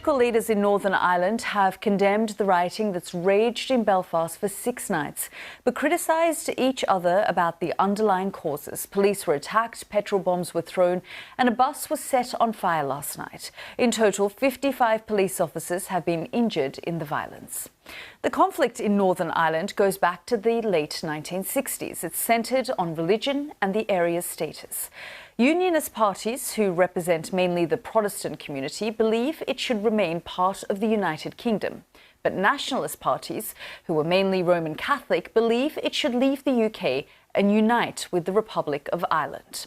Political leaders in Northern Ireland have condemned the rioting that's raged in Belfast for 6 nights, but criticised each other about the underlying causes. Police were attacked, petrol bombs were thrown, and a bus was set on fire last night. In total, 55 police officers have been injured in the violence. The conflict in Northern Ireland goes back to the late 1960s. It's centred on religion and the area's status. Unionist parties, who represent mainly the Protestant community, believe it should remain part of the United Kingdom. But nationalist parties, who are mainly Roman Catholic, believe it should leave the UK and unite with the Republic of Ireland.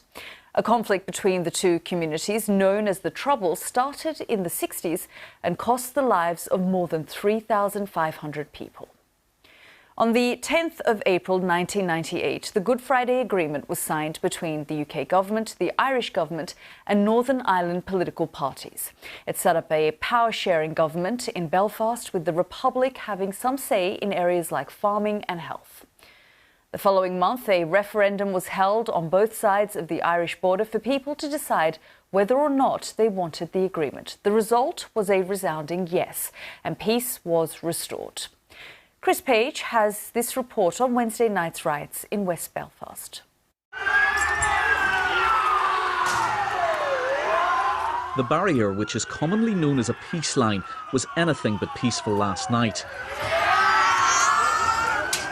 A conflict between the two communities, known as the Troubles, started in the 60s and cost the lives of more than 3,500 people. On the 10th of April 1998, the Good Friday Agreement was signed between the UK government, the Irish government and Northern Ireland political parties. It set up a power-sharing government in Belfast, with the Republic having some say in areas like farming and health. The following month, a referendum was held on both sides of the Irish border for people to decide whether or not they wanted the agreement. The result was a resounding yes, and peace was restored. Chris Page has this report on Wednesday night's riots in West Belfast. The barrier, which is commonly known as a peace line, was anything but peaceful last night.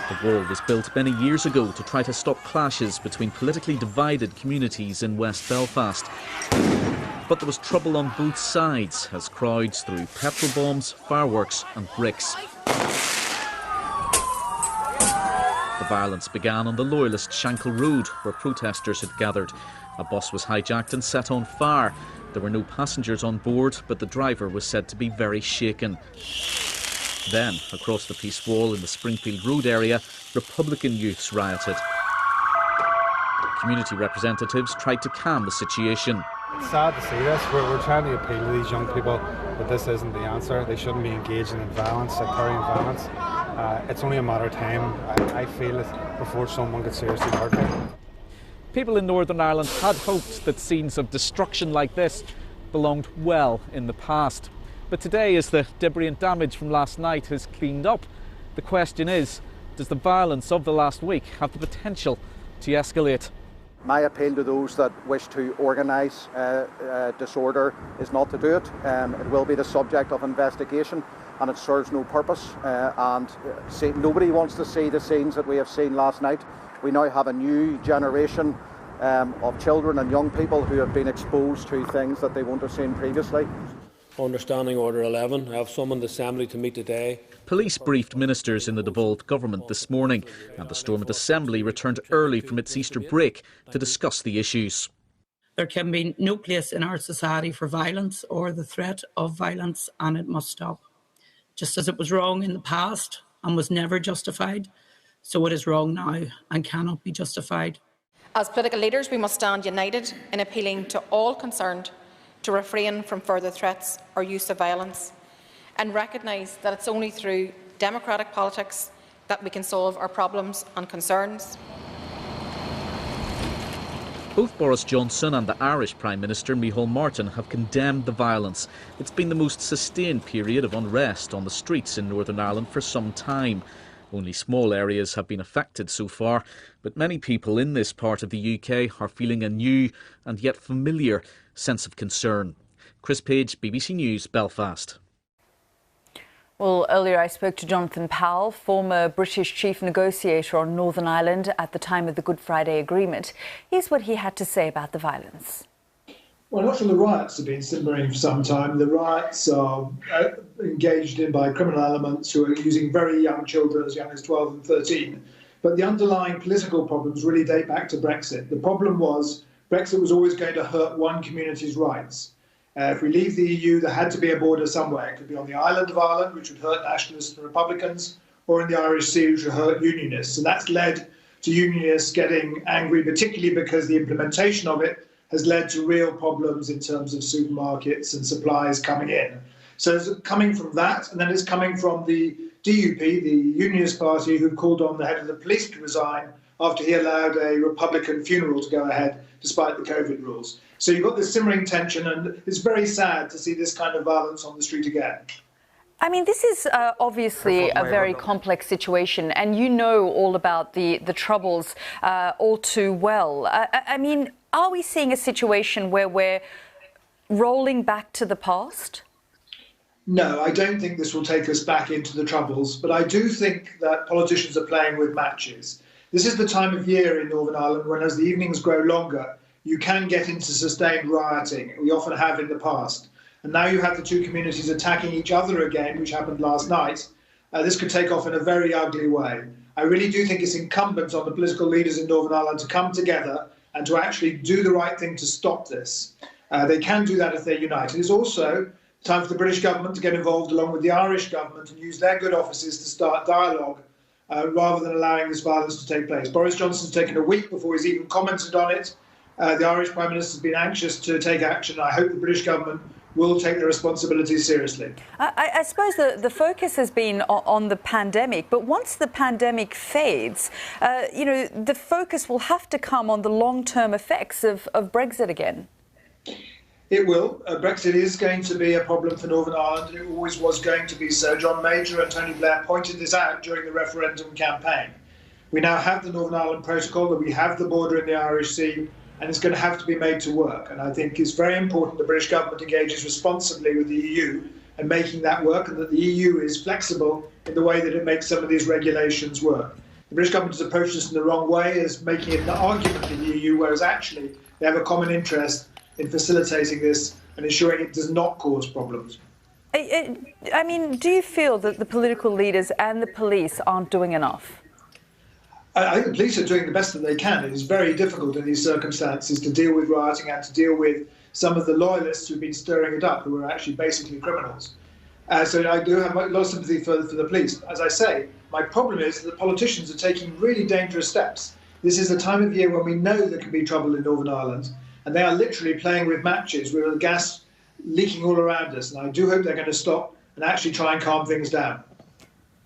The wall was built many years ago to try to stop clashes between politically divided communities in West Belfast. But there was trouble on both sides as crowds threw petrol bombs, fireworks and bricks. The violence began on the Loyalist Shankle Road, where protesters had gathered. A bus was hijacked and set on fire. There were no passengers on board, but the driver was said to be very shaken. Then, across the Peace Wall in the Springfield Road area, Republican youths rioted. Community representatives tried to calm the situation. It's sad to see this. We're trying to appeal to these young people that this isn't the answer. They shouldn't be engaging in violence, sectarian violence. It's only a matter of time, I feel, before someone gets seriously hurt here. People in Northern Ireland had hoped that scenes of destruction like this belonged well in the past. But today, as the debris and damage from last night has cleaned up, the question is, does the violence of the last week have the potential to escalate? My appeal to those that wish to organise disorder is not to do it. It will be the subject of investigation, and it serves no purpose. Nobody wants to see the scenes that we have seen last night. We now have a new generation of children and young people who have been exposed to things that they won't have seen previously. Understanding Order 11, I have summoned the Assembly to meet today. Police briefed ministers in the devolved government this morning, and the Stormont Assembly returned early from its Easter break to discuss the issues. There can be no place in our society for violence or the threat of violence, and it must stop. Just as it was wrong in the past and was never justified, so it is wrong now and cannot be justified. As political leaders, we must stand united in appealing to all concerned to refrain from further threats or use of violence, and recognise that it's only through democratic politics that we can solve our problems and concerns. Both Boris Johnson and the Irish Prime Minister Micheál Martin have condemned the violence. It's been the most sustained period of unrest on the streets in Northern Ireland for some time. Only small areas have been affected so far, but many people in this part of the UK are feeling a new and yet familiar sense of concern. Chris Page, BBC News, Belfast. Well, earlier I spoke to Jonathan Powell, former British chief negotiator on Northern Ireland at the time of the Good Friday Agreement. Here's what he had to say about the violence. Well, not all the riots have been simmering for some time. The riots are engaged in by criminal elements who are using very young children, as young as 12 and 13. But the underlying political problems really date back to Brexit. The problem was Brexit was always going to hurt one community's rights. If we leave the EU, there had to be a border somewhere. It could be on the island of Ireland, which would hurt nationalists and Republicans, or in the Irish Sea, which would hurt unionists. And that's led to unionists getting angry, particularly because the implementation of it has led to real problems in terms of supermarkets and supplies coming in. So it's coming from that, and then it's coming from the DUP, the Unionist Party, who called on the head of the police to resign after he allowed a Republican funeral to go ahead despite the COVID rules. So you've got this simmering tension, and it's very sad to see this kind of violence on the street again. I mean, this is obviously a very complex situation, and you know all about the troubles all too well. I mean, are we seeing a situation where we're rolling back to the past? No, I don't think this will take us back into the troubles, but I do think that politicians are playing with matches. This is the time of year in Northern Ireland when, as the evenings grow longer, you can get into sustained rioting. We often have in the past. And now you have the two communities attacking each other again, which happened last night. This could take off in a very ugly way. I really do think it's incumbent on the political leaders in Northern Ireland to come together and to actually do the right thing to stop this. They can do that if they're united. It's also time for the British government to get involved along with the Irish government and use their good offices to start dialogue rather than allowing this violence to take place. Boris Johnson's taken a week before he's even commented on it. The Irish Prime Minister has been anxious to take action. I hope the British government will take their responsibilities seriously. I suppose the focus has been on the pandemic, but once the pandemic fades, the focus will have to come on the long-term effects of Brexit again. It will. Brexit is going to be a problem for Northern Ireland. It always was going to be so. John Major and Tony Blair pointed this out during the referendum campaign. We now have the Northern Ireland Protocol, that we have the border in the Irish Sea, and it's going to have to be made to work. And I think it's very important the British government engages responsibly with the EU and making that work, and that the EU is flexible in the way that it makes some of these regulations work. The British government has approached this in the wrong way, as making it an argument with the EU, whereas actually they have a common interest in facilitating this and ensuring it does not cause problems. I mean, do you feel that the political leaders and the police aren't doing enough? I think the police are doing the best that they can. It is very difficult in these circumstances to deal with rioting and to deal with some of the loyalists who've been stirring it up, who are actually basically criminals. So I do have a lot of sympathy for the police. As I say, my problem is that politicians are taking really dangerous steps. This is a time of year when we know there can be trouble in Northern Ireland, and they are literally playing with matches with the gas leaking all around us. And I do hope they're going to stop and actually try and calm things down.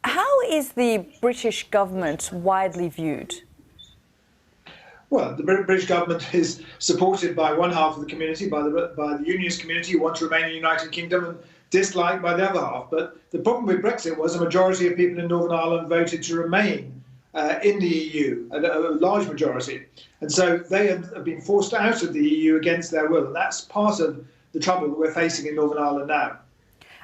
How is the British government widely viewed? Well, the British government is supported by one half of the community, by the unionist community who want to remain in the United Kingdom, and disliked by the other half. But the problem with Brexit was a majority of people in Northern Ireland voted to remain in the EU, a large majority. And so they have been forced out of the EU against their will. And that's part of the trouble that we're facing in Northern Ireland now.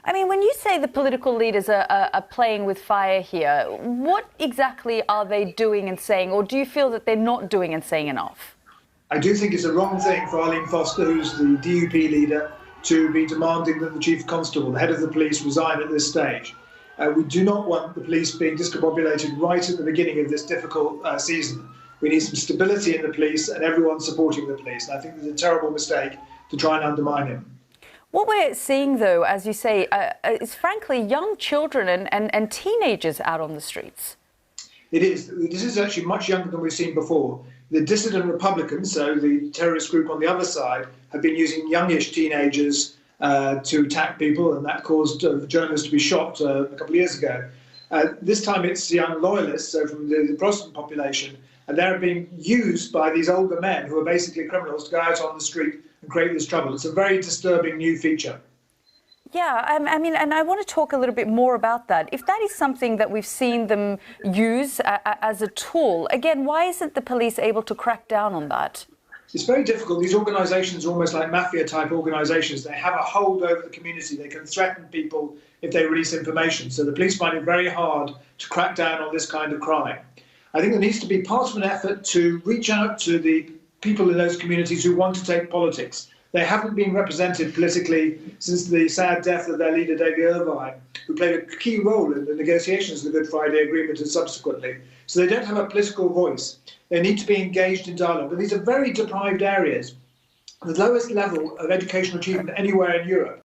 I mean, when you say the political leaders are playing with fire here, what exactly are they doing and saying, or do you feel that they're not doing and saying enough? I do think it's a wrong thing for Arlene Foster, who's the DUP leader, to be demanding that the Chief Constable, the head of the police, resign at this stage. We do not want the police being discombobulated right at the beginning of this difficult season. We need some stability in the police and everyone supporting the police. And I think it's a terrible mistake to try and undermine him. What we're seeing, though, as you say, is frankly young children and teenagers out on the streets. It is. This is actually much younger than we've seen before. The dissident Republicans, so the terrorist group on the other side, have been using youngish teenagers to attack people, and that caused journalists to be shot a couple of years ago. This time it's young loyalists, so from the Protestant population, and they're being used by these older men who are basically criminals to go out on the street and create this trouble. It's a very disturbing new feature. Yeah, I mean, and I want to talk a little bit more about that. If that is something that we've seen them use as a tool, again, why isn't the police able to crack down on that? It's very difficult. These organisations are almost like mafia-type organisations. They have a hold over the community. They can threaten people if they release information. So the police find it very hard to crack down on this kind of crime. I think there needs to be part of an effort to reach out to the people in those communities who want to take politics. They haven't been represented politically since the sad death of their leader, David Irvine, who played a key role in the negotiations of the Good Friday Agreement and subsequently. So they don't have a political voice. They need to be engaged in dialogue. And these are very deprived areas, the lowest level of educational achievement anywhere in Europe.